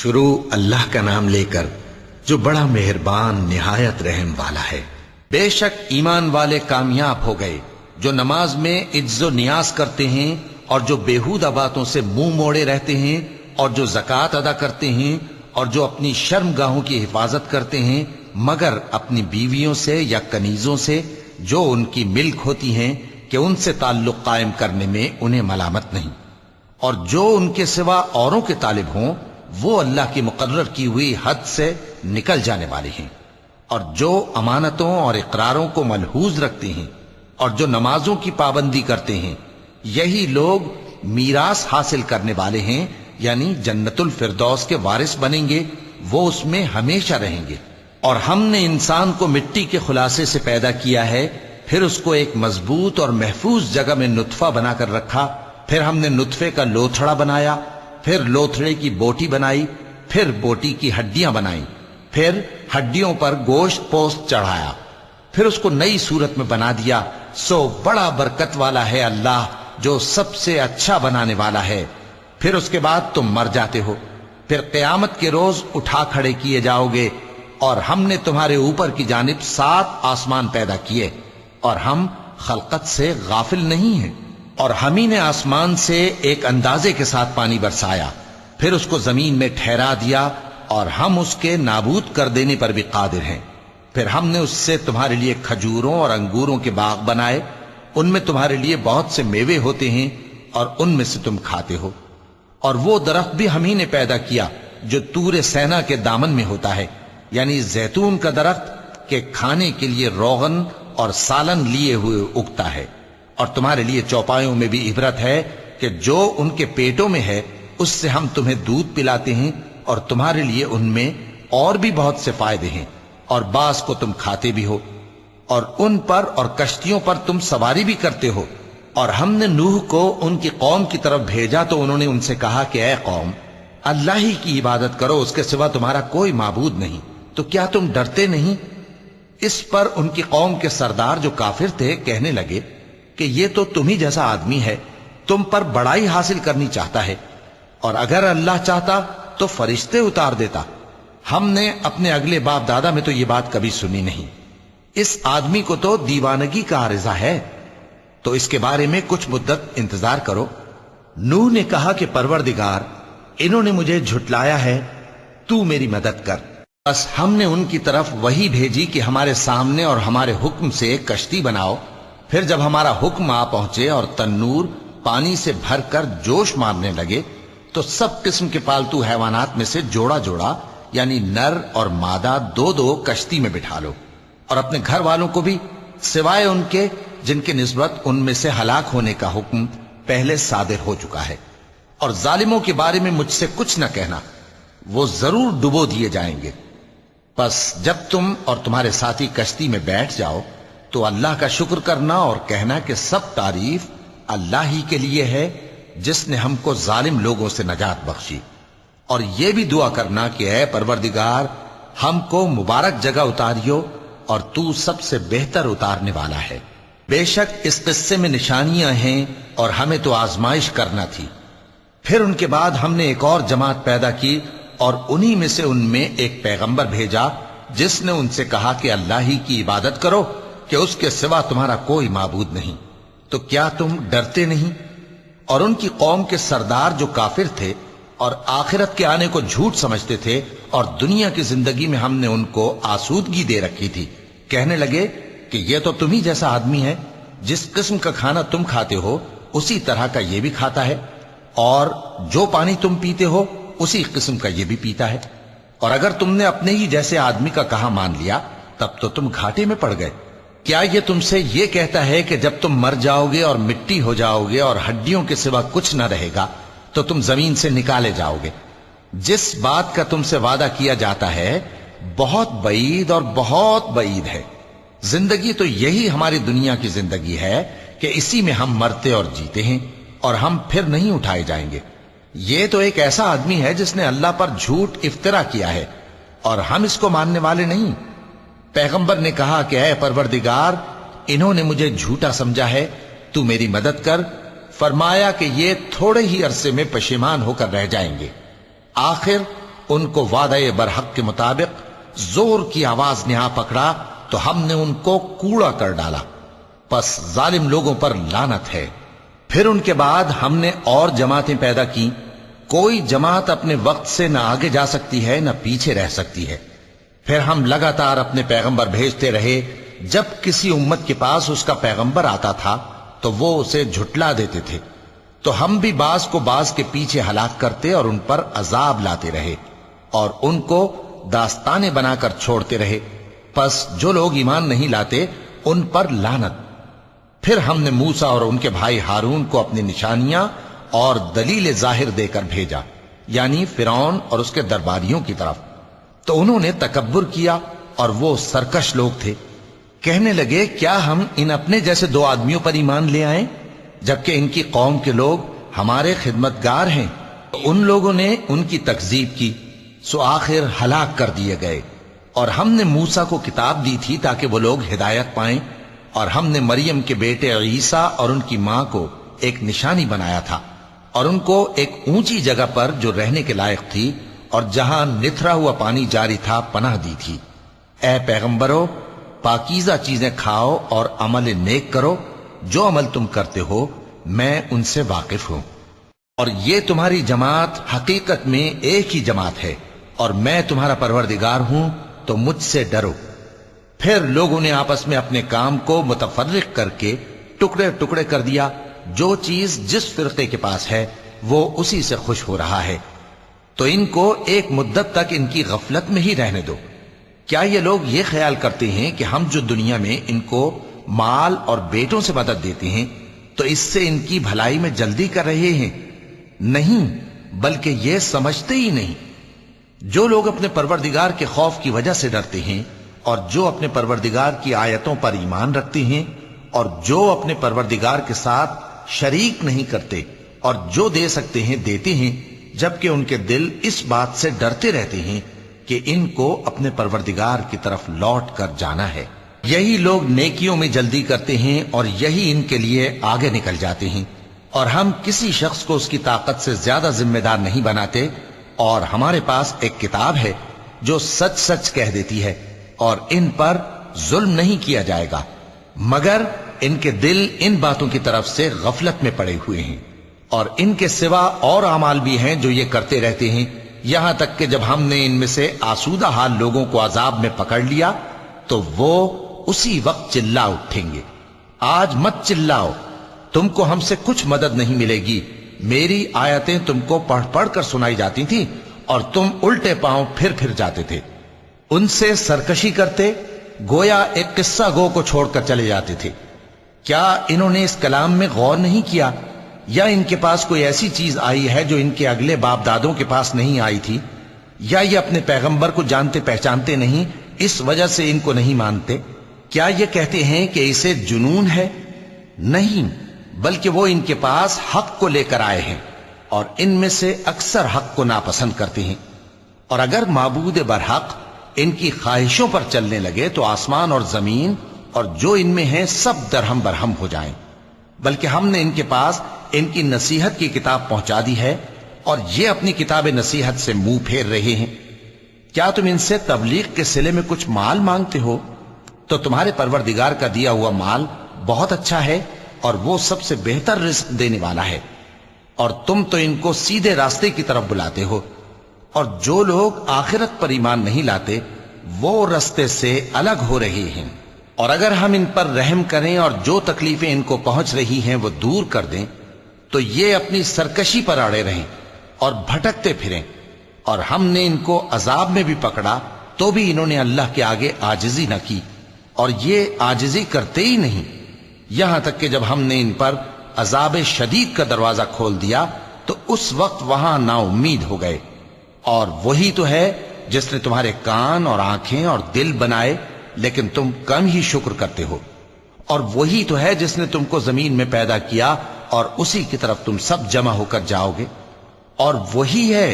شروع اللہ کا نام لے کر جو بڑا مہربان نہایت رحم والا ہے۔ بے شک ایمان والے کامیاب ہو گئے جو نماز میں عجز و نیاز کرتے ہیں اور جو بیہودہ باتوں سے منہ موڑے رہتے ہیں اور جو زکوٰۃ ادا کرتے ہیں اور جو اپنی شرم گاہوں کی حفاظت کرتے ہیں مگر اپنی بیویوں سے یا کنیزوں سے جو ان کی ملک ہوتی ہیں کہ ان سے تعلق قائم کرنے میں انہیں ملامت نہیں، اور جو ان کے سوا اوروں کے طالب ہوں وہ اللہ کی مقرر کی ہوئی حد سے نکل جانے والے ہیں، اور جو امانتوں اور اقراروں کو ملحوظ رکھتے ہیں اور جو نمازوں کی پابندی کرتے ہیں یہی لوگ میراث حاصل کرنے والے ہیں، یعنی جنت الفردوس کے وارث بنیں گے، وہ اس میں ہمیشہ رہیں گے۔ اور ہم نے انسان کو مٹی کے خلاصے سے پیدا کیا ہے، پھر اس کو ایک مضبوط اور محفوظ جگہ میں نطفہ بنا کر رکھا، پھر ہم نے نطفے کا لوتھڑا بنایا، پھر لوتھڑے کی بوٹی بنائی، پھر بوٹی کی ہڈیاں بنائیں، پھر ہڈیوں پر گوشت پوست چڑھایا، پھر اس کو نئی صورت میں بنا دیا۔ سو بڑا برکت والا ہے اللہ جو سب سے اچھا بنانے والا ہے۔ پھر اس کے بعد تم مر جاتے ہو، پھر قیامت کے روز اٹھا کھڑے کیے جاؤ گے، اور ہم نے تمہارے اوپر کی جانب 7 آسمان پیدا کیے، اور ہم خلقت سے غافل نہیں ہیں۔ اور ہم ہی نے آسمان سے ایک اندازے کے ساتھ پانی برسایا، پھر اس کو زمین میں ٹھہرا دیا، اور ہم اس کے نابود کر دینے پر بھی قادر ہیں۔ پھر ہم نے اس سے تمہارے لیے کھجوروں اور انگوروں کے باغ بنائے، ان میں تمہارے لیے بہت سے میوے ہوتے ہیں اور ان میں سے تم کھاتے ہو۔ اور وہ درخت بھی ہم ہی نے پیدا کیا جو طور سینا کے دامن میں ہوتا ہے، یعنی زیتون کا درخت کہ کھانے کے لیے روغن اور سالن لیے ہوئے اگتا ہے۔ اور تمہارے لیے چوپایوں میں بھی عبرت ہے کہ جو ان کے پیٹوں میں ہے اس سے ہم تمہیں دودھ پلاتے ہیں، اور تمہارے لیے ان میں اور بھی بہت سے فائدے ہیں، اور بعض کو تم کھاتے بھی ہو، اور ان پر اور کشتیوں پر تم سواری بھی کرتے ہو۔ اور ہم نے نوح کو ان کی قوم کی طرف بھیجا تو انہوں نے ان سے کہا کہ اے قوم، اللہ ہی کی عبادت کرو، اس کے سوا تمہارا کوئی معبود نہیں، تو کیا تم ڈرتے نہیں؟ اس پر ان کی قوم کے سردار جو کافر تھے کہنے لگے کہ یہ تو تم ہی جیسا آدمی ہے، تم پر بڑائی حاصل کرنی چاہتا ہے، اور اگر اللہ چاہتا تو فرشتے اتار دیتا۔ ہم نے اپنے اگلے باپ دادا میں تو یہ بات کبھی سنی نہیں، اس آدمی کو تو دیوانگی کا عارضہ ہے، تو اس کے بارے میں کچھ مدت انتظار کرو۔ نوح نے کہا کہ پروردگار، انہوں نے مجھے جھٹلایا ہے، تو میری مدد کر۔ بس ہم نے ان کی طرف وحی بھیجی کہ ہمارے سامنے اور ہمارے حکم سے ایک کشتی بناؤ، پھر جب ہمارا حکم آ پہنچے اور تنور پانی سے بھر کر جوش مارنے لگے تو سب قسم کے پالتو حیوانات میں سے جوڑا جوڑا یعنی نر اور مادہ 2 کشتی میں بٹھا لو، اور اپنے گھر والوں کو بھی سوائے ان کے جن کے نسبت ان میں سے ہلاک ہونے کا حکم پہلے صادر ہو چکا ہے۔ اور ظالموں کے بارے میں مجھ سے کچھ نہ کہنا، وہ ضرور ڈبو دیے جائیں گے۔ بس جب تم اور تمہارے ساتھی کشتی میں بیٹھ جاؤ تو اللہ کا شکر کرنا اور کہنا کہ سب تعریف اللہ ہی کے لیے ہے جس نے ہم کو ظالم لوگوں سے نجات بخشی۔ اور یہ بھی دعا کرنا کہ اے پروردگار، ہم کو مبارک جگہ اتاریو اور تو سب سے بہتر اتارنے والا ہے۔ بے شک اس قصے میں نشانیاں ہیں اور ہمیں تو آزمائش کرنا تھی۔ پھر ان کے بعد ہم نے ایک اور جماعت پیدا کی اور انہی میں سے ان میں ایک پیغمبر بھیجا جس نے ان سے کہا کہ اللہ ہی کی عبادت کرو کہ اس کے سوا تمہارا کوئی معبود نہیں، تو کیا تم ڈرتے نہیں؟ اور ان کی قوم کے سردار جو کافر تھے اور آخرت کے آنے کو جھوٹ سمجھتے تھے اور دنیا کی زندگی میں ہم نے ان کو آسودگی دے رکھی تھی، کہنے لگے کہ یہ تو تم ہی جیسا آدمی ہے، جس قسم کا کھانا تم کھاتے ہو اسی طرح کا یہ بھی کھاتا ہے، اور جو پانی تم پیتے ہو اسی قسم کا یہ بھی پیتا ہے، اور اگر تم نے اپنے ہی جیسے آدمی کا کہا مان لیا تب تو تم گھاٹے میں پڑ گئے۔ کیا یہ تم سے یہ کہتا ہے کہ جب تم مر جاؤ گے اور مٹی ہو جاؤ گے اور ہڈیوں کے سوا کچھ نہ رہے گا تو تم زمین سے نکالے جاؤ گے؟ جس بات کا تم سے وعدہ کیا جاتا ہے بہت بعید اور بہت بعید ہے۔ زندگی تو یہی ہماری دنیا کی زندگی ہے کہ اسی میں ہم مرتے اور جیتے ہیں، اور ہم پھر نہیں اٹھائے جائیں گے۔ یہ تو ایک ایسا آدمی ہے جس نے اللہ پر جھوٹ افطرا کیا ہے، اور ہم اس کو ماننے والے نہیں۔ پیغمبر نے کہا کہ اے پروردگار، انہوں نے مجھے جھوٹا سمجھا ہے، تو میری مدد کر۔ فرمایا کہ یہ تھوڑے ہی عرصے میں پشیمان ہو کر رہ جائیں گے، آخر ان کو وعدہ برحق کے مطابق زور کی آواز نے آ پکڑا تو ہم نے ان کو کوڑا کر ڈالا، پس ظالم لوگوں پر لعنت ہے۔ پھر ان کے بعد ہم نے اور جماعتیں پیدا کی، کوئی جماعت اپنے وقت سے نہ آگے جا سکتی ہے نہ پیچھے رہ سکتی ہے۔ پھر ہم لگاتار اپنے پیغمبر بھیجتے رہے، جب کسی امت کے پاس اس کا پیغمبر آتا تھا تو وہ اسے جھٹلا دیتے تھے، تو ہم بھی بعض کو بعض کے پیچھے ہلاک کرتے اور ان پر عذاب لاتے رہے اور ان کو داستانے بنا کر چھوڑتے رہے۔ پس جو لوگ ایمان نہیں لاتے ان پر لعنت۔ پھر ہم نے موسیٰ اور ان کے بھائی ہارون کو اپنی نشانیاں اور دلیل ظاہر دے کر بھیجا، یعنی فرعون اور اس کے درباریوں کی طرف، تو انہوں نے تکبر کیا اور وہ سرکش لوگ تھے۔ کہنے لگے کیا ہم ان اپنے جیسے دو آدمیوں پر ایمان لے آئیں جبکہ ان کی قوم کے لوگ ہمارے خدمتگار ہیں؟ تو ان لوگوں نے ان کی تکذیب کی، سو آخر ہلاک کر دیے گئے۔ اور ہم نے موسیٰ کو کتاب دی تھی تاکہ وہ لوگ ہدایت پائیں، اور ہم نے مریم کے بیٹے عیسیٰ اور ان کی ماں کو ایک نشانی بنایا تھا اور ان کو ایک اونچی جگہ پر جو رہنے کے لائق تھی اور جہاں نتھرا ہوا پانی جاری تھا پناہ دی تھی۔ اے پیغمبرو، پاکیزہ چیزیں کھاؤ اور عمل نیک کرو، جو عمل تم کرتے ہو میں ان سے واقف ہوں، اور یہ تمہاری جماعت حقیقت میں ایک ہی جماعت ہے، اور میں تمہارا پروردگار ہوں تو مجھ سے ڈرو۔ پھر لوگوں نے آپس میں اپنے کام کو متفرق کر کے ٹکڑے ٹکڑے کر دیا، جو چیز جس فرقے کے پاس ہے وہ اسی سے خوش ہو رہا ہے، تو ان کو ایک مدت تک ان کی غفلت میں ہی رہنے دو۔ کیا یہ لوگ یہ خیال کرتے ہیں کہ ہم جو دنیا میں ان کو مال اور بیٹوں سے مدد دیتے ہیں تو اس سے ان کی بھلائی میں جلدی کر رہے ہیں؟ نہیں، بلکہ یہ سمجھتے ہی نہیں۔ جو لوگ اپنے پروردگار کے خوف کی وجہ سے ڈرتے ہیں اور جو اپنے پروردگار کی آیتوں پر ایمان رکھتے ہیں اور جو اپنے پروردگار کے ساتھ شریک نہیں کرتے اور جو دے سکتے ہیں دیتے ہیں، جبکہ ان کے دل اس بات سے ڈرتے رہتے ہیں کہ ان کو اپنے پروردگار کی طرف لوٹ کر جانا ہے۔ یہی لوگ نیکیوں میں جلدی کرتے ہیں اور یہی ان کے لیے آگے نکل جاتے ہیں، اور ہم کسی شخص کو اس کی طاقت سے زیادہ ذمہ دار نہیں بناتے، اور ہمارے پاس ایک کتاب ہے جو سچ سچ کہہ دیتی ہے، اور ان پر ظلم نہیں کیا جائے گا، مگر ان کے دل ان باتوں کی طرف سے غفلت میں پڑے ہوئے ہیں، اور ان کے سوا اور اعمال بھی ہیں جو یہ کرتے رہتے ہیں، یہاں تک کہ جب ہم نے ان میں سے آسودہ حال لوگوں کو عذاب میں پکڑ لیا تو وہ اسی وقت چلا اٹھیں گے۔ آج مت چلاؤ، تم کو ہم سے کچھ مدد نہیں ملے گی، میری آیتیں تم کو پڑھ پڑھ کر سنائی جاتی تھیں اور تم الٹے پاؤں پھر جاتے تھے، ان سے سرکشی کرتے، گویا ایک قصہ گو کو چھوڑ کر چلے جاتے تھے۔ کیا انہوں نے اس کلام میں غور نہیں کیا، یا ان کے پاس کوئی ایسی چیز آئی ہے جو ان کے اگلے باپ دادوں کے پاس نہیں آئی تھی، یا یہ اپنے پیغمبر کو جانتے پہچانتے نہیں اس وجہ سے ان کو نہیں مانتے؟ کیا یہ کہتے ہیں کہ اسے جنون ہے؟ نہیں، بلکہ وہ ان کے پاس حق کو لے کر آئے ہیں، اور ان میں سے اکثر حق کو ناپسند کرتے ہیں۔ اور اگر معبود برحق ان کی خواہشوں پر چلنے لگے تو آسمان اور زمین اور جو ان میں ہیں سب درہم برہم ہو جائیں، بلکہ ہم نے ان کے پاس ان کی نصیحت کی کتاب پہنچا دی ہے، اور یہ اپنی کتاب نصیحت سے منہ پھیر رہے ہیں۔ کیا تم ان سے تبلیغ کے صلے میں کچھ مال مانگتے ہو؟ تو تمہارے پروردگار کا دیا ہوا مال بہت اچھا ہے، اور وہ سب سے بہتر رزق دینے والا ہے، اور تم تو ان کو سیدھے راستے کی طرف بلاتے ہو، اور جو لوگ آخرت پر ایمان نہیں لاتے وہ راستے سے الگ ہو رہے ہیں۔ اور اگر ہم ان پر رحم کریں اور جو تکلیفیں ان کو پہنچ رہی ہیں وہ دور کر دیں تو یہ اپنی سرکشی پر اڑے رہیں اور بھٹکتے پھریں، اور ہم نے ان کو عذاب میں بھی پکڑا تو بھی انہوں نے اللہ کے آگے عاجزی نہ کی، اور یہ عاجزی کرتے ہی نہیں، یہاں تک کہ جب ہم نے ان پر عذاب شدید کا دروازہ کھول دیا تو اس وقت وہاں نا امید ہو گئے۔ اور وہی تو ہے جس نے تمہارے کان اور آنکھیں اور دل بنائے، لیکن تم کم ہی شکر کرتے ہو۔ اور وہی تو ہے جس نے تم کو زمین میں پیدا کیا اور اسی کی طرف تم سب جمع ہو کر جاؤ گے۔ اور وہی ہے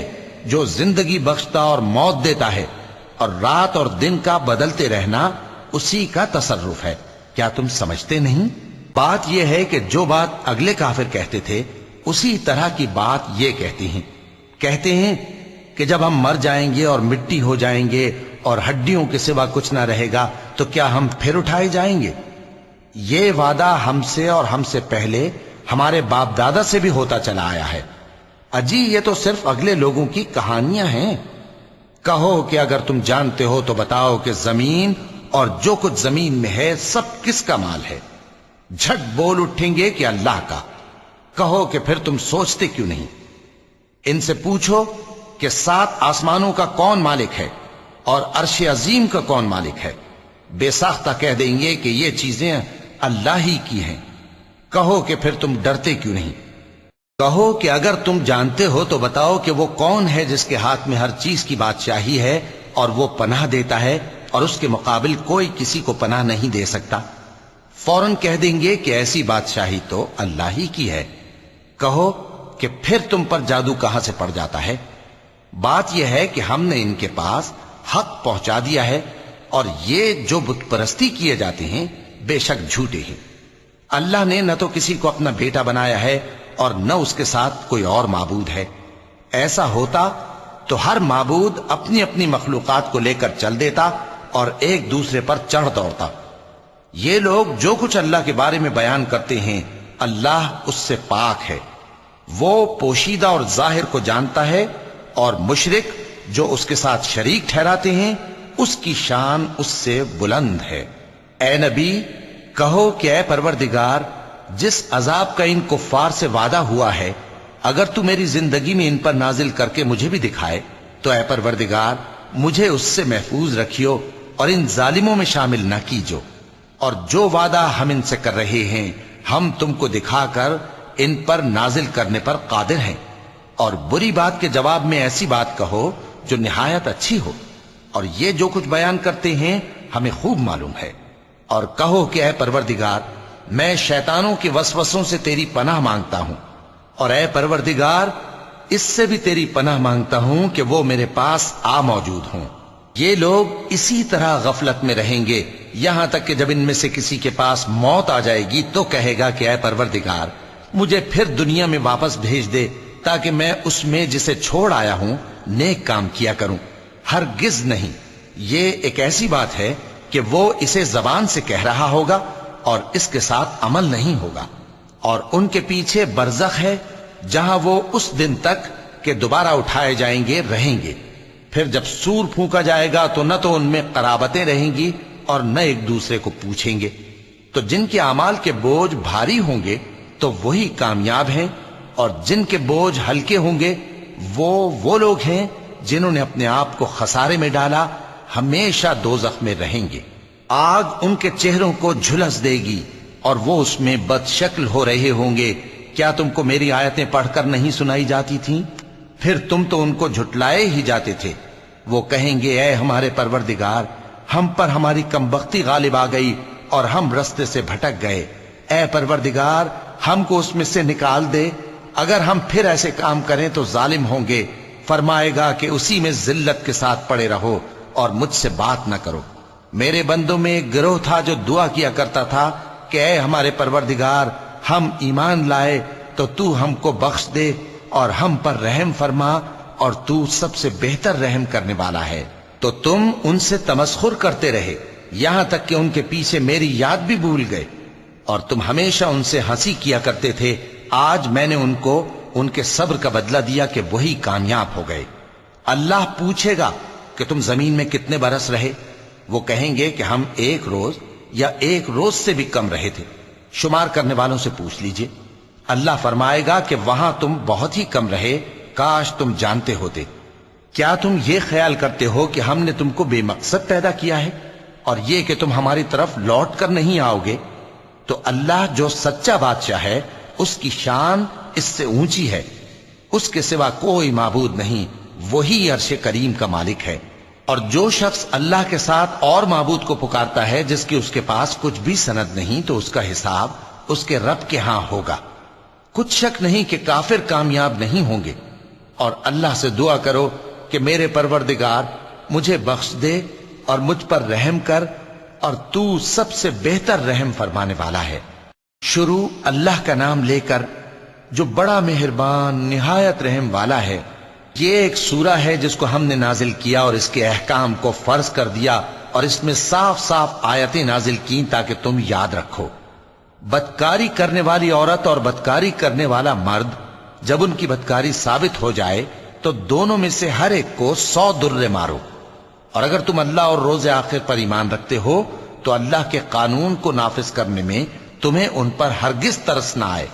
جو زندگی بخشتا اور موت دیتا ہے، اور رات اور دن کا بدلتے رہنا اسی کا تصرف ہے۔ کیا تم سمجھتے نہیں؟ بات یہ ہے کہ جو بات اگلے کافر کہتے تھے اسی طرح کی بات یہ کہتے ہیں کہ جب ہم مر جائیں گے اور مٹی ہو جائیں گے اور ہڈیوں کے سوا کچھ نہ رہے گا تو کیا ہم پھر اٹھائے جائیں گے؟ یہ وعدہ ہم سے اور ہم سے پہلے ہمارے باپ دادا سے بھی ہوتا چلا آیا ہے۔ اجی یہ تو صرف اگلے لوگوں کی کہانیاں ہیں۔ کہو کہ اگر تم جانتے ہو تو بتاؤ کہ زمین اور جو کچھ زمین میں ہے سب کس کا مال ہے؟ جھٹ بول اٹھیں گے کہ اللہ کا۔ کہو کہ پھر تم سوچتے کیوں نہیں؟ ان سے پوچھو کہ 7 آسمانوں کا کون مالک ہے اور عرش عظیم کا کون مالک ہے؟ بے ساختہ کہہ دیں گے کہ یہ چیزیں اللہ ہی کی ہیں۔ کہو کہ پھر تم ڈرتے کیوں نہیں؟ کہو کہ اگر تم جانتے ہو تو بتاؤ کہ وہ کون ہے جس کے ہاتھ میں ہر چیز کی بادشاہی ہے اور وہ پناہ دیتا ہے اور اس کے مقابل کوئی کسی کو پناہ نہیں دے سکتا؟ فوراً کہہ دیں گے کہ ایسی بادشاہی تو اللہ ہی کی ہے۔ کہو کہ پھر تم پر جادو کہاں سے پڑ جاتا ہے؟ بات یہ ہے کہ ہم نے ان کے پاس حق پہنچا دیا ہے اور یہ جو بت پرستی کیے جاتے ہیں بے شک جھوٹے ہیں۔ اللہ نے نہ تو کسی کو اپنا بیٹا بنایا ہے اور نہ اس کے ساتھ کوئی اور معبود ہے۔ ایسا ہوتا تو ہر معبود اپنی اپنی مخلوقات کو لے کر چل دیتا اور ایک دوسرے پر چڑھ دوڑتا۔ یہ لوگ جو کچھ اللہ کے بارے میں بیان کرتے ہیں اللہ اس سے پاک ہے، وہ پوشیدہ اور ظاہر کو جانتا ہے، اور مشرک جو اس کے ساتھ شریک ٹھہراتے ہیں اس کی شان اس سے بلند ہے۔ اے نبی کہو کہ اے پروردگار، جس عذاب کا ان کفار سے وعدہ ہوا ہے اگر تو میری زندگی میں ان پر نازل کر کے مجھے بھی دکھائے تو اے پروردگار مجھے اس سے محفوظ رکھیو اور ان ظالموں میں شامل نہ کیجو، اور جو وعدہ ہم ان سے کر رہے ہیں ہم تم کو دکھا کر ان پر نازل کرنے پر قادر ہیں۔ اور بری بات کے جواب میں ایسی بات کہو جو نہایت اچھی ہو، اور یہ جو کچھ بیان کرتے ہیں ہمیں خوب معلوم ہے۔ اور کہو کہ اے پروردگار میں شیطانوں کے وسوسوں سے تیری پناہ مانگتا ہوں، اور اے پروردگار اس سے بھی تیری پناہ مانگتا ہوں کہ وہ میرے پاس آ موجود ہوں۔ یہ لوگ اسی طرح غفلت میں رہیں گے یہاں تک کہ جب ان میں سے کسی کے پاس موت آ جائے گی تو کہے گا کہ اے پروردگار مجھے پھر دنیا میں واپس بھیج دے تاکہ میں اس میں جسے چھوڑ آیا ہوں نیک کام کیا کروں۔ ہرگز نہیں، یہ ایک ایسی بات ہے کہ وہ اسے زبان سے کہہ رہا ہوگا اور اس کے ساتھ عمل نہیں ہوگا۔ اور ان کے پیچھے برزخ ہے جہاں وہ اس دن تک کہ دوبارہ اٹھائے جائیں گے رہیں گے۔ پھر جب سور پھونکا جائے گا تو نہ تو ان میں قرابتیں رہیں گی اور نہ ایک دوسرے کو پوچھیں گے۔ تو جن کے اعمال کے بوجھ بھاری ہوں گے تو وہی کامیاب ہیں، اور جن کے بوجھ ہلکے ہوں گے وہ لوگ ہیں جنہوں نے اپنے آپ کو خسارے میں ڈالا، ہمیشہ دوزخ میں رہیں گے۔ آگ ان کے چہروں کو جھلس دے گی اور وہ اس میں بد شکل ہو رہے ہوں گے۔ کیا تم کو میری آیتیں پڑھ کر نہیں سنائی جاتی تھیں؟ پھر تم تو ان کو جھٹلائے ہی جاتے تھے۔ وہ کہیں گے اے ہمارے پروردگار ہم پر ہماری کمبختی غالب آ گئی اور ہم رستے سے بھٹک گئے۔ اے پروردگار ہم کو اس میں سے نکال دے، اگر ہم پھر ایسے کام کریں تو ظالم ہوں گے۔ فرمائے گا کہ اسی میں ذلت کے ساتھ پڑے رہو اور مجھ سے بات نہ کرو۔ میرے بندوں میں ایک گروہ تھا جو دعا کیا کرتا تھا کہ اے ہمارے پروردگار ہم ایمان لائے تو تو ہم کو بخش دے اور ہم پر رحم فرما، اور تو سب سے بہتر رحم کرنے والا ہے۔ تو تم ان سے تمسخر کرتے رہے یہاں تک کہ ان کے پیچھے میری یاد بھی بھول گئے، اور تم ہمیشہ ان سے ہنسی کیا کرتے تھے۔ آج میں نے ان کو ان کے صبر کا بدلہ دیا کہ وہی کامیاب ہو گئے۔ اللہ پوچھے گا کہ تم زمین میں کتنے برس رہے؟ وہ کہیں گے کہ ہم 1 روز یا 1 روز سے بھی کم رہے تھے۔ شمار کرنے والوں سے پوچھ لیجئے۔ اللہ فرمائے گا کہ وہاں تم بہت ہی کم رہے، کاش تم جانتے ہوتے۔ کیا تم یہ خیال کرتے ہو کہ ہم نے تم کو بے مقصد پیدا کیا ہے اور یہ کہ تم ہماری طرف لوٹ کر نہیں آؤ گے؟ تو اللہ جو سچا بادشاہ ہے اس کی شان اس سے اونچی ہے، اس کے سوا کوئی معبود نہیں، وہی عرش کریم کا مالک ہے۔ اور جو شخص اللہ کے ساتھ اور معبود کو پکارتا ہے جس کی اس کے پاس کچھ بھی سند نہیں تو اس کا حساب اس کے رب کے ہاں ہوگا۔ کچھ شک نہیں کہ کافر کامیاب نہیں ہوں گے۔ اور اللہ سے دعا کرو کہ میرے پروردگار مجھے بخش دے اور مجھ پر رحم کر، اور تو سب سے بہتر رحم فرمانے والا ہے۔ شروع اللہ کا نام لے کر جو بڑا مہربان نہایت رحم والا ہے۔ یہ ایک سورہ ہے جس کو ہم نے نازل کیا اور اس کے احکام کو فرض کر دیا اور اس میں صاف صاف آیتیں نازل کی تاکہ تم یاد رکھو۔ بدکاری کرنے والی عورت اور بدکاری کرنے والا مرد جب ان کی بدکاری ثابت ہو جائے تو دونوں میں سے ہر ایک کو 100 درے مارو، اور اگر تم اللہ اور روز آخر پر ایمان رکھتے ہو تو اللہ کے قانون کو نافذ کرنے میں تمہیں ان پر ہرگز ترس نہ آئے،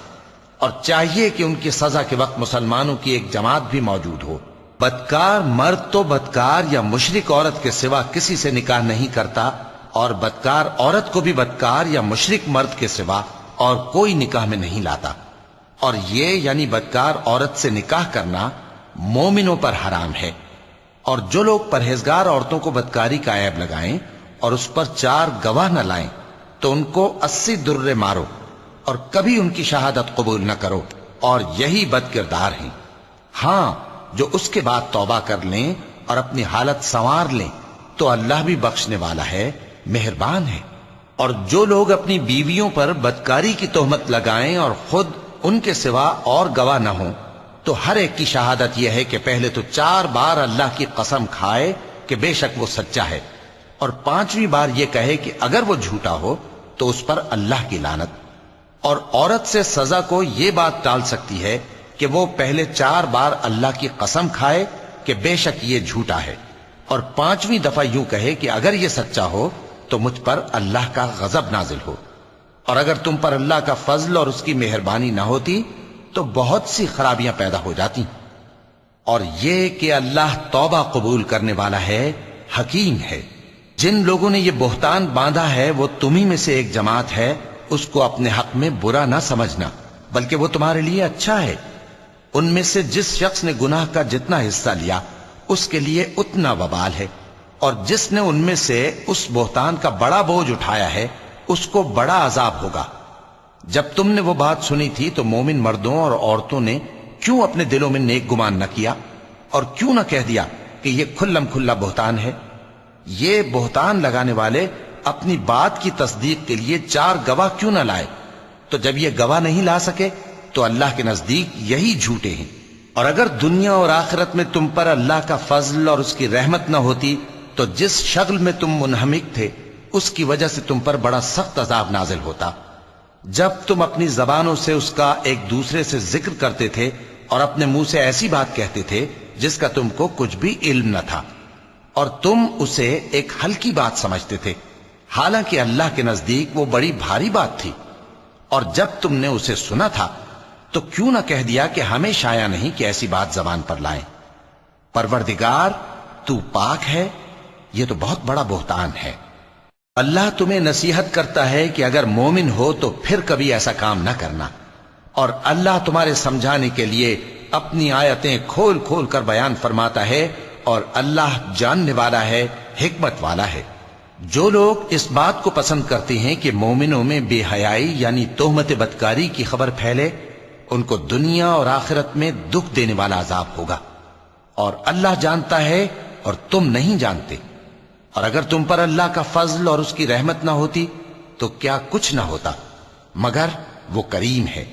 اور چاہیے کہ ان کی سزا کے وقت مسلمانوں کی ایک جماعت بھی موجود ہو۔ بدکار مرد تو بدکار یا مشرک عورت کے سوا کسی سے نکاح نہیں کرتا، اور بدکار عورت کو بھی بدکار یا مشرک مرد کے سوا اور کوئی نکاح میں نہیں لاتا، اور یہ یعنی بدکار عورت سے نکاح کرنا مومنوں پر حرام ہے۔ اور جو لوگ پرہیزگار عورتوں کو بدکاری کا عیب لگائیں اور اس پر 4 گواہ نہ لائیں تو ان کو 80 درے مارو، اور کبھی ان کی شہادت قبول نہ کرو، اور یہی بد کردار ہیں۔ ہاں، جو اس کے بعد توبہ کر لیں اور اپنی حالت سنوار لیں تو اللہ بھی بخشنے والا ہے، مہربان ہے۔ اور جو لوگ اپنی بیویوں پر بدکاری کی تہمت لگائیں اور خود ان کے سوا اور گواہ نہ ہوں تو ہر ایک کی شہادت یہ ہے کہ پہلے تو 4 بار اللہ کی قسم کھائے کہ بے شک وہ سچا ہے، اور 5ویں بار یہ کہے کہ اگر وہ جھوٹا ہو تو اس پر اللہ کی لعنت۔ اور عورت سے سزا کو یہ بات ٹال سکتی ہے کہ وہ پہلے 4 بار اللہ کی قسم کھائے کہ بے شک یہ جھوٹا ہے، اور 5ویں دفعہ یوں کہے کہ اگر یہ سچا ہو تو مجھ پر اللہ کا غضب نازل ہو۔ اور اگر تم پر اللہ کا فضل اور اس کی مہربانی نہ ہوتی تو بہت سی خرابیاں پیدا ہو جاتی۔ اور یہ کہ اللہ توبہ قبول کرنے والا ہے، حکیم ہے۔ جن لوگوں نے یہ بہتان باندھا ہے وہ تمہیں میں سے ایک جماعت ہے، اس کو اپنے حق میں برا نہ سمجھنا، بلکہ وہ تمہارے لیے اچھا ہے۔ ان میں سے جس شخص نے گناہ کا جتنا حصہ لیا اس کے لیے اتنا وبال ہے، اور جس نے ان میں سے اس بہتان کا بڑا بوجھ اٹھایا ہے اس کو بڑا عذاب ہوگا۔ جب تم نے وہ بات سنی تھی تو مومن مردوں اور عورتوں نے کیوں اپنے دلوں میں نیک گمان نہ کیا، اور کیوں نہ کہہ دیا کہ یہ کھلم کھلا بہتان ہے؟ یہ بہتان لگانے والے اپنی بات کی تصدیق کے لیے 4 گواہ کیوں نہ لائے؟ تو جب یہ گواہ نہیں لا سکے تو اللہ کے نزدیک یہی جھوٹے ہیں۔ اور اگر دنیا اور آخرت میں تم پر اللہ کا فضل اور اس کی رحمت نہ ہوتی تو جس شغل میں تم منہمک تھے اس کی وجہ سے تم پر بڑا سخت عذاب نازل ہوتا، جب تم اپنی زبانوں سے اس کا ایک دوسرے سے ذکر کرتے تھے اور اپنے منہ سے ایسی بات کہتے تھے جس کا تم کو کچھ بھی علم نہ تھا، اور تم اسے ایک ہلکی بات سمجھتے تھے، حالانکہ اللہ کے نزدیک وہ بڑی بھاری بات تھی۔ اور جب تم نے اسے سنا تھا تو کیوں نہ کہہ دیا کہ ہمیں شایع نہیں کہ ایسی بات زبان پر لائیں؟ پروردگار تو پاک ہے، یہ تو بہت بڑا بہتان ہے۔ اللہ تمہیں نصیحت کرتا ہے کہ اگر مومن ہو تو پھر کبھی ایسا کام نہ کرنا، اور اللہ تمہارے سمجھانے کے لیے اپنی آیتیں کھول کھول کر بیان فرماتا ہے، اور اللہ جاننے والا ہے، حکمت والا ہے۔ جو لوگ اس بات کو پسند کرتے ہیں کہ مومنوں میں بے حیائی یعنی تہمت بدکاری کی خبر پھیلے، ان کو دنیا اور آخرت میں دکھ دینے والا عذاب ہوگا، اور اللہ جانتا ہے اور تم نہیں جانتے۔ اور اگر تم پر اللہ کا فضل اور اس کی رحمت نہ ہوتی تو کیا کچھ نہ ہوتا، مگر وہ کریم ہے،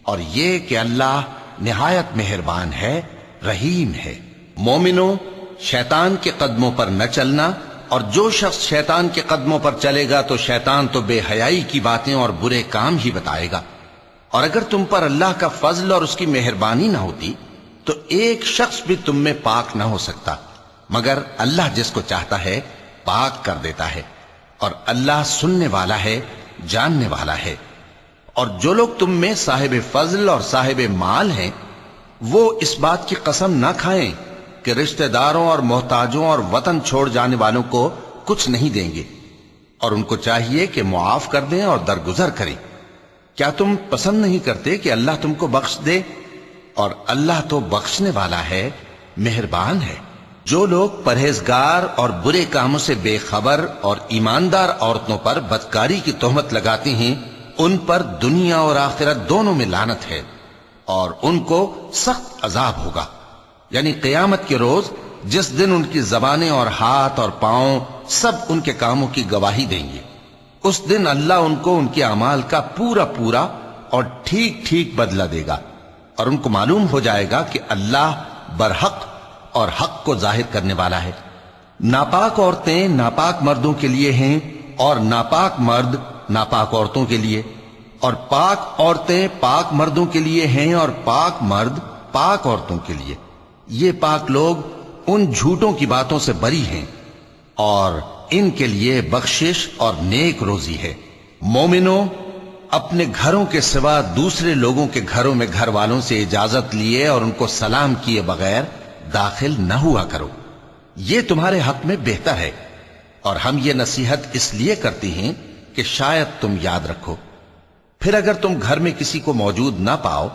اور یہ کہ اللہ نہایت مہربان ہے، رحیم ہے۔ مومنوں، شیطان کے قدموں پر نہ چلنا، اور جو شخص شیطان کے قدموں پر چلے گا تو شیطان تو بے حیائی کی باتیں اور برے کام ہی بتائے گا۔ اور اگر تم پر اللہ کا فضل اور اس کی مہربانی نہ ہوتی تو ایک شخص بھی تم میں پاک نہ ہو سکتا، مگر اللہ جس کو چاہتا ہے پاک کر دیتا ہے، اور اللہ سننے والا ہے، جاننے والا ہے۔ اور جو لوگ تم میں صاحب فضل اور صاحب مال ہیں وہ اس بات کی قسم نہ کھائیں کہ رشتہ داروں اور محتاجوں اور وطن چھوڑ جانے والوں کو کچھ نہیں دیں گے، اور ان کو چاہیے کہ معاف کر دیں اور درگزر کریں۔ کیا تم پسند نہیں کرتے کہ اللہ تم کو بخش دے؟ اور اللہ تو بخشنے والا ہے، مہربان ہے۔ جو لوگ پرہیزگار اور برے کاموں سے بے خبر اور ایماندار عورتوں پر بدکاری کی تہمت لگاتے ہیں ان پر دنیا اور آخرت دونوں میں لعنت ہے، اور ان کو سخت عذاب ہوگا، یعنی قیامت کے روز جس دن ان کی زبانیں اور ہاتھ اور پاؤں سب ان کے کاموں کی گواہی دیں گے۔ اس دن اللہ ان کو ان کے اعمال کا پورا پورا اور ٹھیک ٹھیک بدلہ دے گا، اور ان کو معلوم ہو جائے گا کہ اللہ برحق اور حق کو ظاہر کرنے والا ہے۔ ناپاک عورتیں ناپاک مردوں کے لیے ہیں اور ناپاک مرد ناپاک عورتوں کے لیے، اور پاک عورتیں پاک مردوں کے لیے ہیں اور پاک مرد پاک عورتوں کے لیے۔ یہ پاک لوگ ان جھوٹوں کی باتوں سے بری ہیں اور ان کے لیے بخشش اور نیک روزی ہے۔ مومنوں، اپنے گھروں کے سوا دوسرے لوگوں کے گھروں میں گھر والوں سے اجازت لیے اور ان کو سلام کیے بغیر داخل نہ ہوا کرو، یہ تمہارے حق میں بہتر ہے، اور ہم یہ نصیحت اس لیے کرتے ہیں کہ شاید تم یاد رکھو۔ پھر اگر تم گھر میں کسی کو موجود نہ پاؤ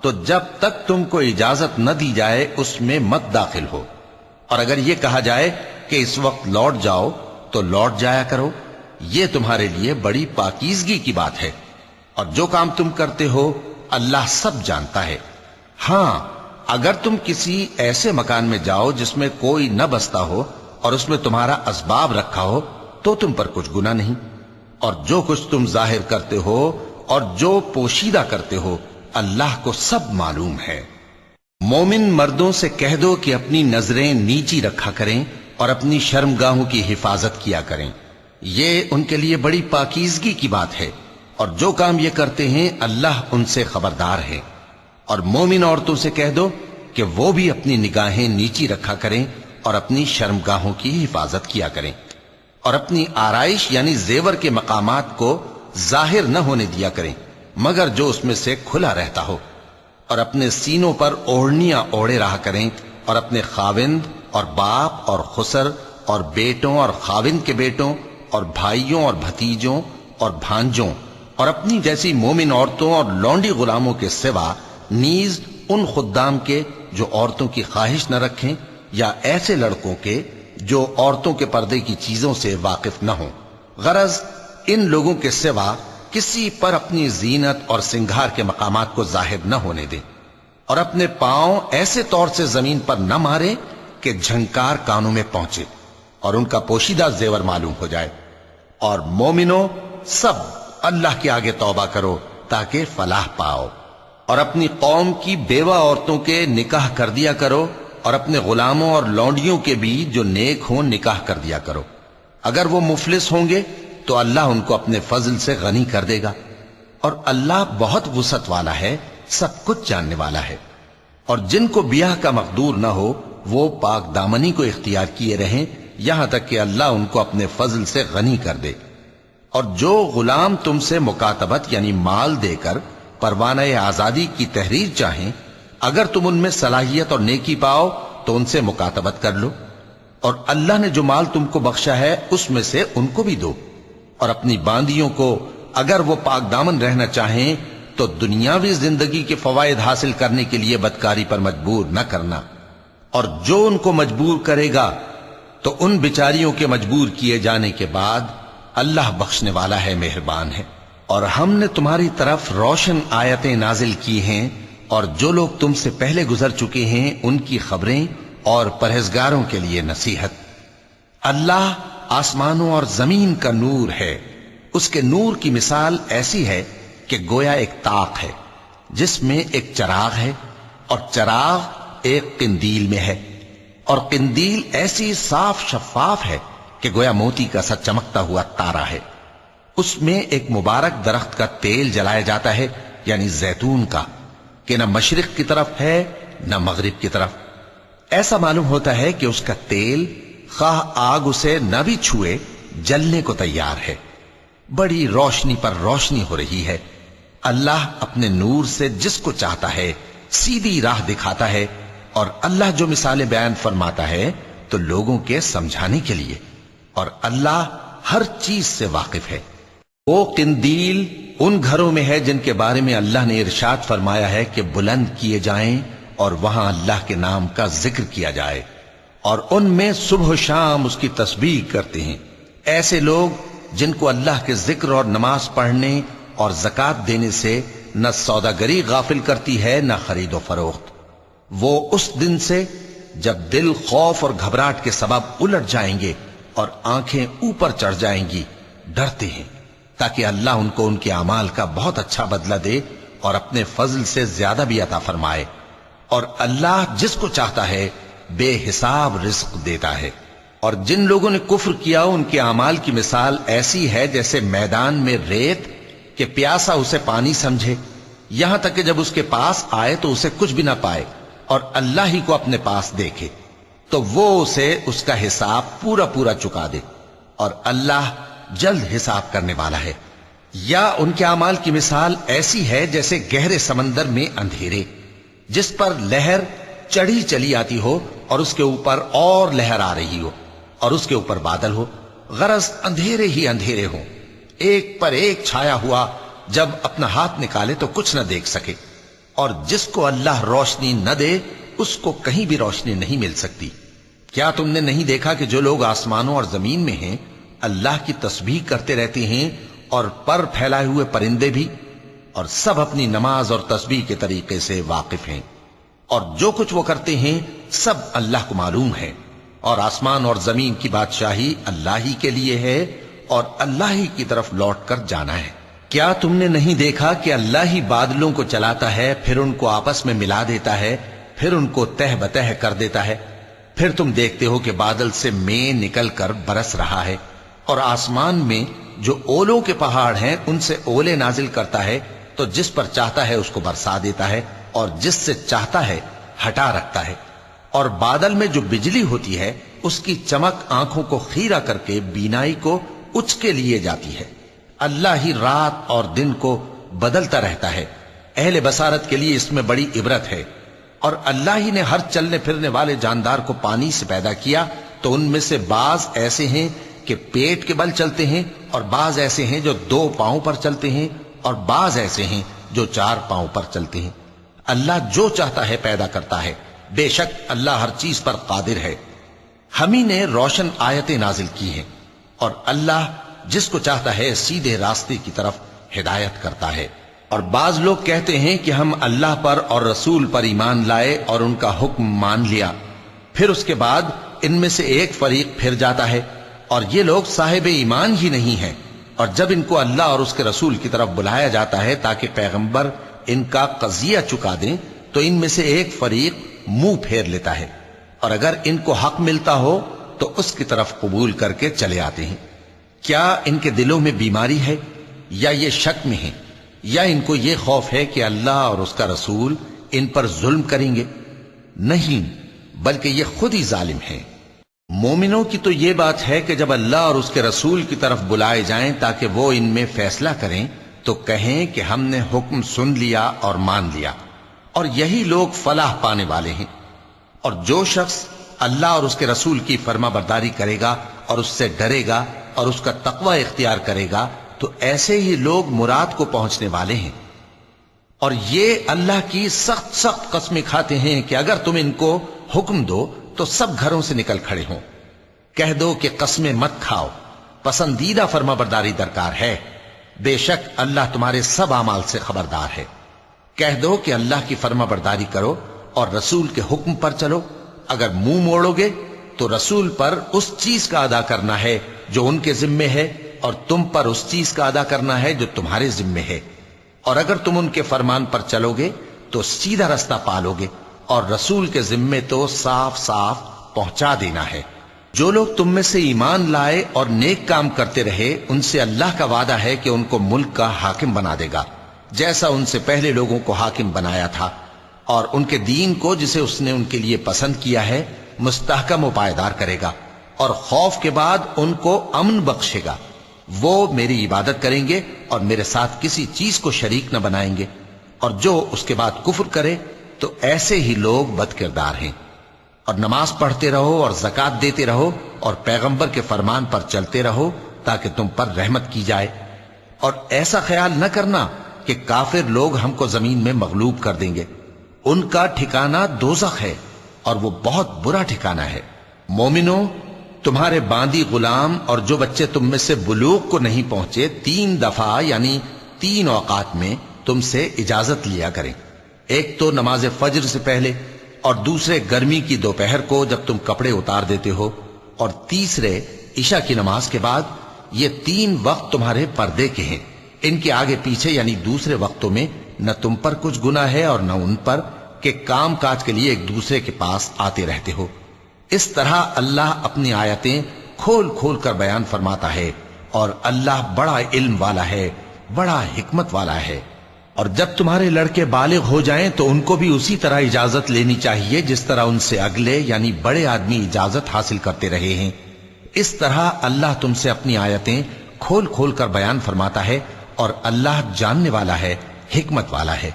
تو جب تک تم کو اجازت نہ دی جائے اس میں مت داخل ہو، اور اگر یہ کہا جائے کہ اس وقت لوٹ جاؤ تو لوٹ جایا کرو، یہ تمہارے لیے بڑی پاکیزگی کی بات ہے، اور جو کام تم کرتے ہو اللہ سب جانتا ہے۔ ہاں، اگر تم کسی ایسے مکان میں جاؤ جس میں کوئی نہ بستا ہو اور اس میں تمہارا اسباب رکھا ہو تو تم پر کچھ گناہ نہیں، اور جو کچھ تم ظاہر کرتے ہو اور جو پوشیدہ کرتے ہو اللہ کو سب معلوم ہے۔ مومن مردوں سے کہہ دو کہ اپنی نظریں نیچی رکھا کریں اور اپنی شرمگاہوں کی حفاظت کیا کریں، یہ ان کے لیے بڑی پاکیزگی کی بات ہے، اور جو کام یہ کرتے ہیں اللہ ان سے خبردار ہے۔ اور مومن عورتوں سے کہہ دو کہ وہ بھی اپنی نگاہیں نیچی رکھا کریں اور اپنی شرمگاہوں کی حفاظت کیا کریں، اور اپنی آرائش یعنی زیور کے مقامات کو ظاہر نہ ہونے دیا کریں مگر جو اس میں سے کھلا رہتا ہو، اور اپنے سینوں پر اوڑھنیاں اوڑھے رہا کریں، اور اپنے خاوند اور باپ اور خسر اور بیٹوں اور خاوند کے بیٹوں اور بھائیوں اور بھتیجوں اور بھانجوں اور اپنی جیسی مومن عورتوں اور لونڈی غلاموں کے سوا نیز ان خدام کے جو عورتوں کی خواہش نہ رکھیں، یا ایسے لڑکوں کے جو عورتوں کے پردے کی چیزوں سے واقف نہ ہوں۔ غرض ان لوگوں کے سوا کسی پر اپنی زینت اور سنگھار کے مقامات کو ظاہر نہ ہونے دیں، اور اپنے پاؤں ایسے طور سے زمین پر نہ مارے کہ جھنکار کانوں میں پہنچے اور ان کا پوشیدہ زیور معلوم ہو جائے۔ اور مومنوں، سب اللہ کے آگے توبہ کرو تاکہ فلاح پاؤ، اور اپنی قوم کی بیوہ عورتوں کے نکاح کر دیا کرو، اور اپنے غلاموں اور لونڈیوں کے بھی جو نیک ہوں نکاح کر دیا کرو۔ اگر وہ مفلس ہوں گے تو اللہ ان کو اپنے فضل سے غنی کر دے گا، اور اللہ بہت وسعت والا ہے، سب کچھ جاننے والا ہے۔ اور جن کو بیاہ کا مقدور نہ ہو وہ پاک دامنی کو اختیار کیے رہیں یہاں تک کہ اللہ ان کو اپنے فضل سے غنی کر دے۔ اور جو غلام تم سے مکاتبت یعنی مال دے کر پروانہ آزادی کی تحریر چاہیں، اگر تم ان میں صلاحیت اور نیکی پاؤ تو ان سے مکاتبت کر لو، اور اللہ نے جو مال تم کو بخشا ہے اس میں سے ان کو بھی دو۔ اور اپنی باندیوں کو اگر وہ پاک دامن رہنا چاہیں تو دنیاوی زندگی کے فوائد حاصل کرنے کے لیے بدکاری پر مجبور نہ کرنا، اور جو ان کو مجبور کرے گا تو ان بیچاریوں کے مجبور کیے جانے کے بعد اللہ بخشنے والا ہے، مہربان ہے۔ اور ہم نے تمہاری طرف روشن آیتیں نازل کی ہیں، اور جو لوگ تم سے پہلے گزر چکے ہیں ان کی خبریں اور پرہیزگاروں کے لیے نصیحت۔ اللہ آسمانوں اور زمین کا نور ہے، اس کے نور کی مثال ایسی ہے کہ گویا ایک طاق ہے جس میں ایک چراغ ہے، اور چراغ ایک قندیل میں ہے، اور قندیل ایسی صاف شفاف ہے کہ گویا موتی کا سا چمکتا ہوا تارا ہے۔ اس میں ایک مبارک درخت کا تیل جلایا جاتا ہے یعنی زیتون کا، کہ نہ مشرق کی طرف ہے نہ مغرب کی طرف۔ ایسا معلوم ہوتا ہے کہ اس کا تیل خواہ آگ اسے نہ بھی چھوئے جلنے کو تیار ہے، بڑی روشنی پر روشنی ہو رہی ہے۔ اللہ اپنے نور سے جس کو چاہتا ہے سیدھی راہ دکھاتا ہے، اور اللہ جو مثالیں بیان فرماتا ہے تو لوگوں کے سمجھانے کے لیے، اور اللہ ہر چیز سے واقف ہے۔ وہ قندیل ان گھروں میں ہے جن کے بارے میں اللہ نے ارشاد فرمایا ہے کہ بلند کیے جائیں اور وہاں اللہ کے نام کا ذکر کیا جائے، اور ان میں صبح و شام اس کی تسبیح کرتے ہیں۔ ایسے لوگ جن کو اللہ کے ذکر اور نماز پڑھنے اور زکوٰۃ دینے سے نہ سوداگری غافل کرتی ہے نہ خرید و فروخت، وہ اس دن سے جب دل خوف اور گھبراہٹ کے سبب الٹ جائیں گے اور آنکھیں اوپر چڑھ جائیں گی ڈرتے ہیں، تاکہ اللہ ان کو ان کے اعمال کا بہت اچھا بدلہ دے اور اپنے فضل سے زیادہ بھی عطا فرمائے۔ اور اللہ جس کو چاہتا ہے بے حساب رزق دیتا ہے۔ اور جن لوگوں نے کفر کیا ان کے اعمال کی مثال ایسی ہے جیسے میدان میں ریت کہ پیاسا اسے پانی سمجھے، یہاں تک کہ جب اس کے پاس آئے تو اسے کچھ بھی نہ پائے اور اللہ ہی کو اپنے پاس دیکھے تو وہ اسے اس کا حساب پورا پورا چکا دے، اور اللہ جلد حساب کرنے والا ہے۔ یا ان کے اعمال کی مثال ایسی ہے جیسے گہرے سمندر میں اندھیرے جس پر لہر چڑھی چلی آتی ہو اور اس کے اوپر اور لہر آ رہی ہو اور اس کے اوپر بادل ہو، غرض اندھیرے ہی اندھیرے ہوں، ایک پر ایک چھایا ہوا، جب اپنا ہاتھ نکالے تو کچھ نہ دیکھ سکے۔ اور جس کو اللہ روشنی نہ دے اس کو کہیں بھی روشنی نہیں مل سکتی۔ کیا تم نے نہیں دیکھا کہ جو لوگ آسمانوں اور زمین میں ہیں اللہ کی تسبیح کرتے رہتے ہیں، اور پر پھیلائے ہوئے پرندے بھی، اور سب اپنی نماز اور تسبیح کے طریقے سے واقف ہیں، اور جو کچھ وہ کرتے ہیں سب اللہ کو معلوم ہے، اور آسمان اور زمین کی بادشاہی اللہ ہی کے لیے ہے اور اللہ ہی کی طرف لوٹ کر جانا ہے۔ کیا تم نے نہیں دیکھا کہ اللہ ہی بادلوں کو چلاتا ہے، پھر ان کو آپس میں ملا دیتا ہے، پھر ان کو تہ بتہ کر دیتا ہے، پھر تم دیکھتے ہو کہ بادل سے مے نکل کر برس رہا ہے، اور آسمان میں جو اولوں کے پہاڑ ہیں ان سے اولے نازل کرتا ہے، تو جس پر چاہتا ہے اس کو برسا دیتا ہے اور جس سے چاہتا ہے ہٹا رکھتا ہے۔ اور بادل میں جو بجلی ہوتی ہے اس کی چمک آنکھوں کو خیرہ کر کے بینائی کو اچکے لیے جاتی ہے۔ اللہ ہی رات اور دن کو بدلتا رہتا ہے، اہل بصارت کے لیے اس میں بڑی عبرت ہے۔ اور اللہ ہی نے ہر چلنے پھرنے والے جاندار کو پانی سے پیدا کیا، تو ان میں سے بعض ایسے ہیں کہ پیٹ کے بل چلتے ہیں، اور بعض ایسے ہیں جو 2 پاؤں پر چلتے ہیں، اور بعض ایسے ہیں جو 4 پاؤں پر چلتے ہیں۔ اللہ جو چاہتا ہے پیدا کرتا ہے، بے شک اللہ ہر چیز پر قادر ہے۔ ہم ہی نے روشن آیتیں نازل کی ہیں، اور اللہ جس کو چاہتا ہے سیدھے راستے کی طرف ہدایت کرتا ہے۔ اور بعض لوگ کہتے ہیں کہ ہم اللہ پر اور رسول پر ایمان لائے اور ان کا حکم مان لیا، پھر اس کے بعد ان میں سے ایک فریق پھر جاتا ہے، اور یہ لوگ صاحب ایمان ہی نہیں ہیں۔ اور جب ان کو اللہ اور اس کے رسول کی طرف بلایا جاتا ہے تاکہ پیغمبر ان کا قضیہ چکا دیں، تو ان میں سے ایک فریق منہ پھیر لیتا ہے، اور اگر ان کو حق ملتا ہو تو اس کی طرف قبول کر کے چلے آتے ہیں۔ کیا ان کے دلوں میں بیماری ہے، یا یہ شک میں ہیں، یا ان کو یہ خوف ہے کہ اللہ اور اس کا رسول ان پر ظلم کریں گے؟ نہیں، بلکہ یہ خود ہی ظالم ہیں۔ مومنوں کی تو یہ بات ہے کہ جب اللہ اور اس کے رسول کی طرف بلائے جائیں تاکہ وہ ان میں فیصلہ کریں تو کہیں کہ ہم نے حکم سن لیا اور مان لیا، اور یہی لوگ فلاح پانے والے ہیں۔ اور جو شخص اللہ اور اس کے رسول کی فرما برداری کرے گا اور اس سے ڈرے گا اور اس کا تقوی اختیار کرے گا تو ایسے ہی لوگ مراد کو پہنچنے والے ہیں۔ اور یہ اللہ کی سخت سخت قسمیں کھاتے ہیں کہ اگر تم ان کو حکم دو تو سب گھروں سے نکل کھڑے ہوں۔ کہہ دو کہ قسمیں مت کھاؤ، پسندیدہ فرما برداری درکار ہے، بے شک اللہ تمہارے سب اعمال سے خبردار ہے۔ کہہ دو کہ اللہ کی فرما برداری کرو اور رسول کے حکم پر چلو، اگر منہ موڑو گے تو رسول پر اس چیز کا ادا کرنا ہے جو ان کے ذمے ہے، اور تم پر اس چیز کا ادا کرنا ہے جو تمہارے ذمے ہے، اور اگر تم ان کے فرمان پر چلو گے تو سیدھا رستہ پالو گے، اور رسول کے ذمے تو صاف صاف پہنچا دینا ہے۔ جو لوگ تم میں سے ایمان لائے اور نیک کام کرتے رہے ان سے اللہ کا وعدہ ہے کہ ان کو ملک کا حاکم بنا دے گا، جیسا ان سے پہلے لوگوں کو حاکم بنایا تھا، اور ان کے دین کو جسے اس نے ان کے لیے پسند کیا ہے مستحکم و پائیدار کرے گا، اور خوف کے بعد ان کو امن بخشے گا۔ وہ میری عبادت کریں گے اور میرے ساتھ کسی چیز کو شریک نہ بنائیں گے، اور جو اس کے بعد کفر کرے تو ایسے ہی لوگ بد کردار ہیں۔ اور نماز پڑھتے رہو اور زکوٰۃ دیتے رہو اور پیغمبر کے فرمان پر چلتے رہو تاکہ تم پر رحمت کی جائے، اور ایسا خیال نہ کرنا کہ کافر لوگ ہم کو زمین میں مغلوب کر دیں گے، ان کا ٹھکانہ دوزخ ہے اور وہ بہت برا ٹھکانہ ہے۔ مومنوں، تمہارے باندی غلام اور جو بچے تم میں سے بلوغ کو نہیں پہنچے 3 دفعہ یعنی 3 اوقات میں تم سے اجازت لیا کریں، ایک تو نماز فجر سے پہلے، اور دوسرے گرمی کی دوپہر کو جب تم کپڑے اتار دیتے ہو، اور تیسرے عشاء کی نماز کے بعد۔ یہ 3 وقت تمہارے پردے کے ہیں، ان کے آگے پیچھے یعنی دوسرے وقتوں میں نہ تم پر کچھ گناہ ہے اور نہ ان پر، کہ کام کاج کے لیے ایک دوسرے کے پاس آتے رہتے ہو۔ اس طرح اللہ اپنی آیتیں کھول کھول کر بیان فرماتا ہے، اور اللہ بڑا علم والا ہے، بڑا حکمت والا ہے۔ اور جب تمہارے لڑکے بالغ ہو جائیں تو ان کو بھی اسی طرح اجازت لینی چاہیے جس طرح ان سے اگلے یعنی بڑے آدمی اجازت حاصل کرتے رہے ہیں۔ اس طرح اللہ تم سے اپنی آیتیں کھول کھول کر بیان فرماتا ہے، اور اللہ جاننے والا ہے، حکمت والا ہے۔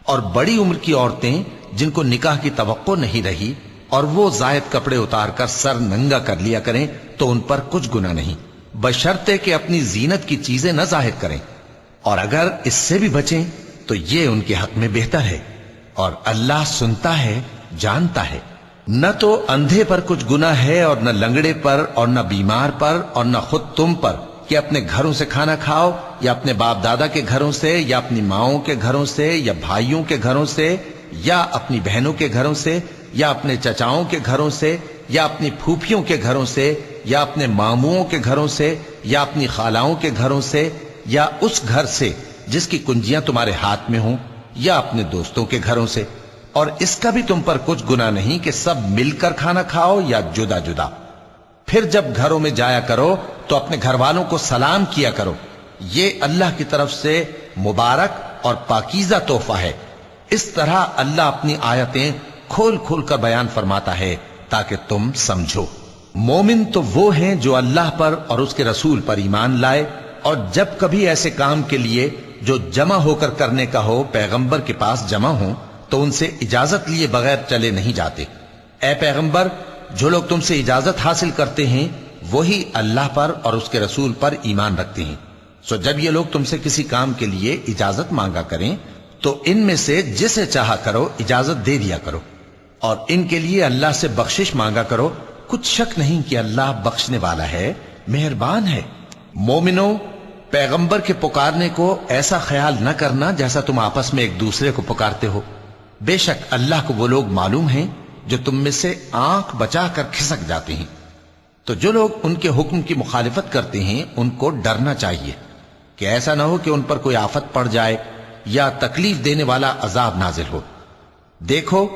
اور بڑی عمر کی عورتیں جن کو نکاح کی توقع نہیں رہی اور وہ زائد کپڑے اتار کر سر ننگا کر لیا کریں تو ان پر کچھ گناہ نہیں، بشرطے کہ اپنی زینت کی چیزیں نہ ظاہر کریں، اور اگر اس سے بھی بچیں تو یہ ان کے حق میں بہتر ہے، اور اللہ سنتا ہے، جانتا ہے۔ نہ تو اندھے پر کچھ گناہ ہے، اور نہ لنگڑے پر، اور نہ بیمار پر، اور نہ خود تم پر کہ اپنے گھروں سے کھانا کھاؤ، یا اپنے باپ دادا کے گھروں سے، یا اپنی ماؤں کے گھروں سے، یا بھائیوں کے گھروں سے، یا اپنی بہنوں کے گھروں سے، یا اپنے چچاؤں کے گھروں سے، یا اپنی پھوپھیوں کے گھروں سے، یا اپنے ماموں کے گھروں سے، یا اپنی خالاؤں کے گھروں سے، یا اس گھر سے جس کی کنجیاں تمہارے ہاتھ میں ہوں، یا اپنے دوستوں کے گھروں سے۔ اور اس کا بھی تم پر کچھ گناہ نہیں کہ سب مل کر کھانا کھاؤ یا جدا جدا۔ پھر جب گھروں میں جایا کرو تو اپنے گھر والوں کو سلام کیا کرو، یہ اللہ کی طرف سے مبارک اور پاکیزہ تحفہ ہے۔ اس طرح اللہ اپنی آیتیں کھول کھول کر بیان فرماتا ہے تاکہ تم سمجھو۔ مومن تو وہ ہیں جو اللہ پر اور اس کے رسول پر ایمان لائے، اور جب کبھی ایسے کام کے لیے جو جمع ہو کر کرنے کا ہو پیغمبر کے پاس جمع ہوں تو ان سے اجازت لیے بغیر چلے نہیں جاتے۔ اے پیغمبر، جو لوگ تم سے اجازت حاصل کرتے ہیں وہی اللہ پر اور اس کے رسول پر ایمان رکھتے ہیں، سو جب یہ لوگ تم سے کسی کام کے لیے اجازت مانگا کریں تو ان میں سے جسے چاہا کرو اجازت دے دیا کرو، اور ان کے لیے اللہ سے بخشش مانگا کرو، کچھ شک نہیں کہ اللہ بخشنے والا ہے، مہربان ہے۔ مومنو، پیغمبر کے پکارنے کو ایسا خیال نہ کرنا جیسا تم آپس میں ایک دوسرے کو پکارتے ہو، بے شک اللہ کو وہ لوگ معلوم ہیں جو تم میں سے آنکھ بچا کر کھسک جاتے ہیں۔ تو جو لوگ ان کے حکم کی مخالفت کرتے ہیں ان کو ڈرنا چاہیے کہ ایسا نہ ہو کہ ان پر کوئی آفت پڑ جائے یا تکلیف دینے والا عذاب نازل ہو۔ دیکھو،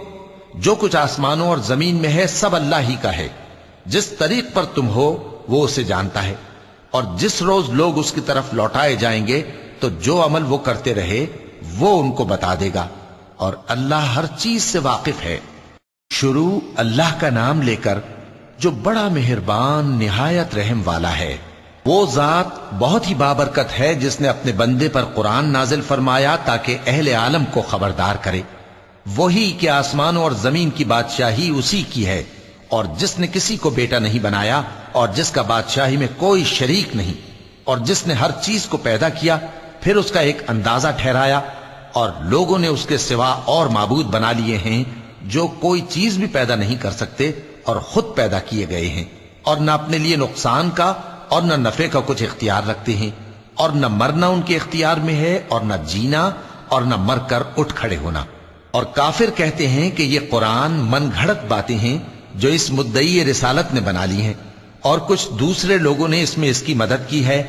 جو کچھ آسمانوں اور زمین میں ہے سب اللہ ہی کا ہے، جس طریق پر تم ہو وہ اسے جانتا ہے، اور جس روز لوگ اس کی طرف لوٹائے جائیں گے تو جو عمل وہ کرتے رہے وہ ان کو بتا دے گا، اور اللہ ہر چیز سے واقف ہے۔ شروع اللہ کا نام لے کر جو بڑا مہربان نہایت رحم والا ہے۔ وہ ذات بہت ہی بابرکت ہے جس نے اپنے بندے پر قرآن نازل فرمایا تاکہ اہل عالم کو خبردار کرے۔ وہی کہ آسمانوں اور زمین کی بادشاہی اسی کی ہے، اور جس نے کسی کو بیٹا نہیں بنایا اور جس کا بادشاہی میں کوئی شریک نہیں، اور جس نے ہر چیز کو پیدا کیا پھر اس کا ایک اندازہ ٹھہرایا، اور لوگوں نے اس کے سوا اور معبود بنا لیے ہیں جو کوئی چیز بھی پیدا نہیں کر سکتے اور خود پیدا کیے گئے ہیں، اور نہ اپنے لیے نقصان کا اور نہ نفع کا کچھ اختیار رکھتے ہیں، اور نہ مرنا ان کے اختیار میں ہے اور نہ جینا اور نہ مر کر اٹھ کھڑے ہونا۔ اور کافر کہتے ہیں کہ یہ قرآن من گھڑت باتیں ہیں جو اس مدعی رسالت نے بنا لی ہیں، اور کچھ دوسرے لوگوں نے اس میں اس کی مدد کی ہے۔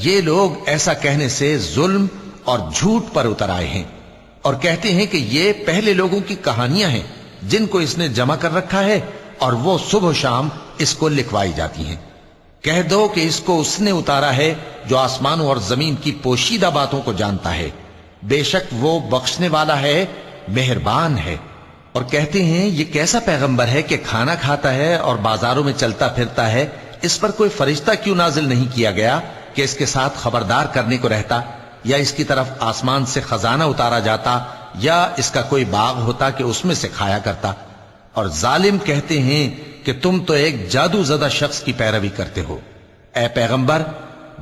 یہ لوگ ایسا کہنے سے ظلم اور جھوٹ پر اتر آئے ہیں، اور کہتے ہیں کہ یہ پہلے لوگوں کی کہانیاں ہیں جن کو اس نے جمع کر رکھا ہے اور وہ صبح و شام اس کو لکھوائی جاتی ہیں۔ کہہ دو کہ اس کو اس نے اتارا ہے جو آسمانوں اور زمین کی پوشیدہ باتوں کو جانتا ہے، بے شک وہ بخشنے والا ہے، مہربان ہے۔ اور کہتے ہیں یہ کیسا پیغمبر ہے کہ کھانا کھاتا ہے اور بازاروں میں چلتا پھرتا ہے، اس پر کوئی فرشتہ کیوں نازل نہیں کیا گیا کہ اس کے ساتھ خبردار کرنے کو رہتا، یا اس کی طرف آسمان سے خزانہ اتارا جاتا، یا اس کا کوئی باغ ہوتا کہ اس میں سے کھایا کرتا۔ اور ظالم کہتے ہیں کہ تم تو ایک جادو زدہ شخص کی پیروی کرتے ہو۔ اے پیغمبر،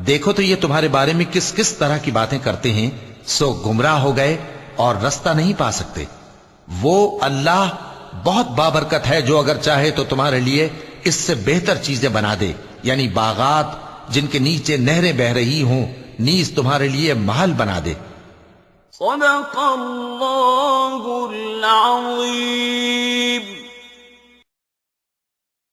دیکھو تو یہ تمہارے بارے میں کس کس طرح کی باتیں کرتے ہیں، سو گمراہ ہو گئے اور رستہ نہیں پا سکتے۔ وہ اللہ بہت بابرکت ہے جو اگر چاہے تو تمہارے لیے اس سے بہتر چیزیں بنا دے، یعنی باغات جن کے نیچے نہریں بہ رہی ہوں، نیز تمہارے لیے محل بنا دے۔ صدق اللہ العظیم۔